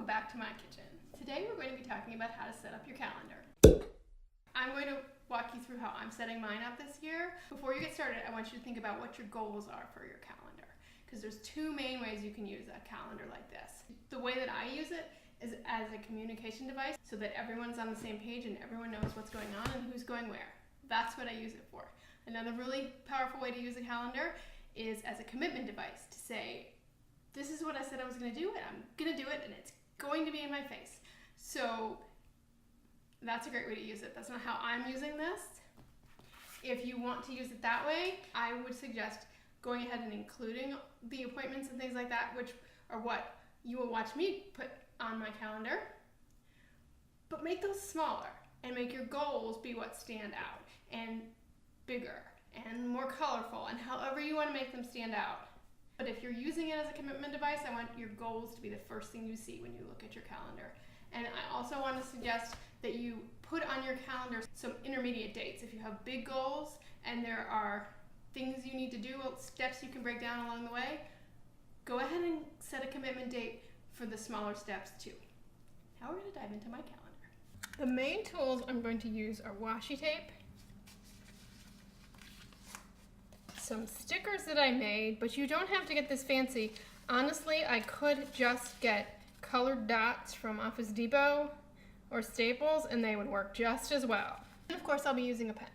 back to my kitchen. Today we're going to be talking about how to set up your calendar. I'm going to walk you through how I'm setting mine up this year. Before you get started, I want you to think about what your goals are for your calendar, because there's two main ways you can use a calendar like this. The way that I use it is as a communication device so that everyone's on the same page and everyone knows what's going on and who's going where. That's what I use it for. Another really powerful way to use a calendar is as a commitment device to say, this is what I said I was going to do, and I'm going to do it, and it's going to be in my face. So that's a great way to use it. That's not how I'm using this. If you want to use it that way, I would suggest going ahead and including the appointments and things like that, which are what you will watch me put on my calendar. But make those smaller and make your goals be what stand out and bigger and more colorful and however you want to make them stand out. But if you're using it as a commitment device, I want your goals to be the first thing you see when you look at your calendar. And I also want to suggest that you put on your calendar some intermediate dates. If you have big goals and there are things you need to do, steps you can break down along the way, go ahead and set a commitment date for the smaller steps too. Now we're going to dive into my calendar. The main tools I'm going to use are washi tape, some stickers that I made, but you don't have to get this fancy. Honestly, I could just get colored dots from Office Depot or Staples and they would work just as well. And of course I'll be using a pen.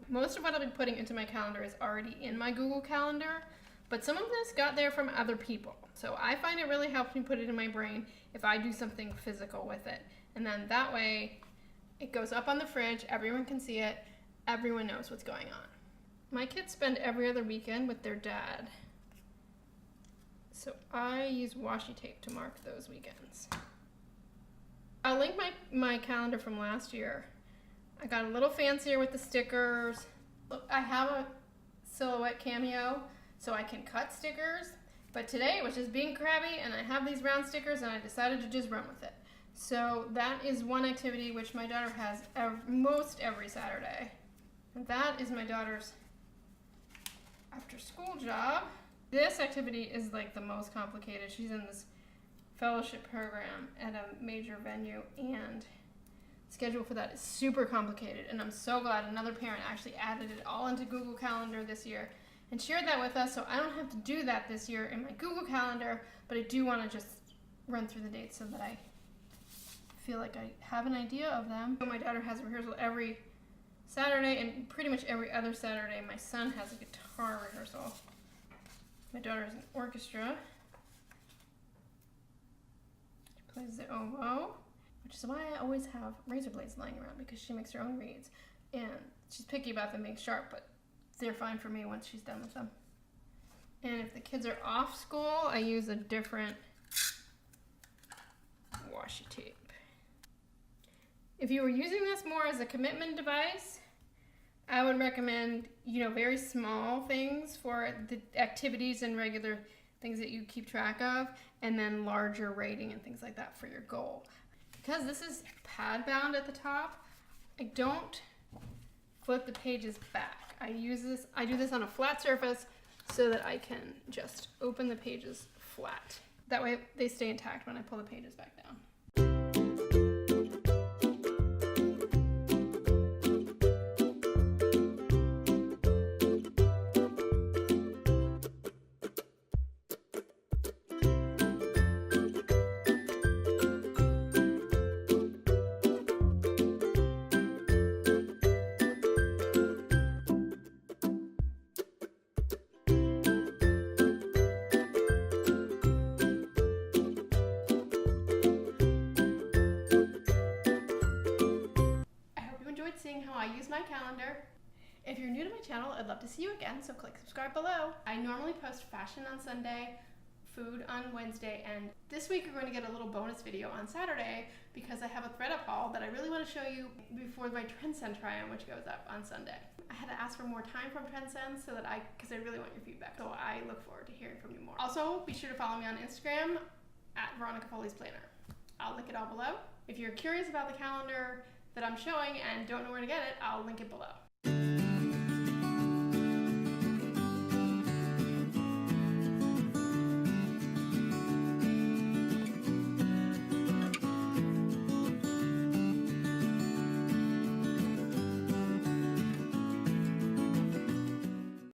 Most of what I'll be putting into my calendar is already in my Google Calendar, but some of this got there from other people. So I find it really helps me put it in my brain if I do something physical with it. And then that way it goes up on the fridge, everyone can see it, everyone knows what's going on. My kids spend every other weekend with their dad, so I use washi tape to mark those weekends. I'll link my calendar from last year. I got a little fancier with the stickers. I have a Silhouette Cameo, so I can cut stickers, but today it was just being crabby and I have these round stickers and I decided to just run with it. So that is one activity which my daughter has most every Saturday. And that is my daughter's after school job. This activity is like the most complicated. She's in this fellowship program at a major venue and the schedule for that is super complicated, and I'm so glad another parent actually added it all into Google Calendar this year and shared that with us, so I don't have to do that this year in my Google Calendar, but I do want to just run through the dates so that I feel like I have an idea of them. So my daughter has rehearsal every Saturday, and pretty much every other Saturday my son has a guitar rehearsal. My daughter's in orchestra. She plays the oboe, which is why I always have razor blades lying around, because she makes her own reeds. And she's picky about them being sharp, but they're fine for me once she's done with them. And if the kids are off school, I use a different washi tape. If you were using this more as a commitment device, I would recommend, very small things for the activities and regular things that you keep track of, and then larger rating and things like that for your goal. Because this is pad bound at the top, I don't flip the pages back. I do this on a flat surface so that I can just open the pages flat. That way they stay intact when I pull the pages back down. Seeing how I use my calendar. If you're new to my channel, I'd love to see you again, so click subscribe below. I normally post fashion on Sunday, food on Wednesday, and this week you're going to get a little bonus video on Saturday because I have a ThredUp haul that I really want to show you before my Trendsend try-on, which goes up on Sunday. I had to ask for more time from Trendsend because I really want your feedback, so I look forward to hearing from you more. Also, be sure to follow me on Instagram at Veronica Foley's Planner. I'll link it all below. If you're curious about the calendar that I'm showing and don't know where to get it, I'll link it below.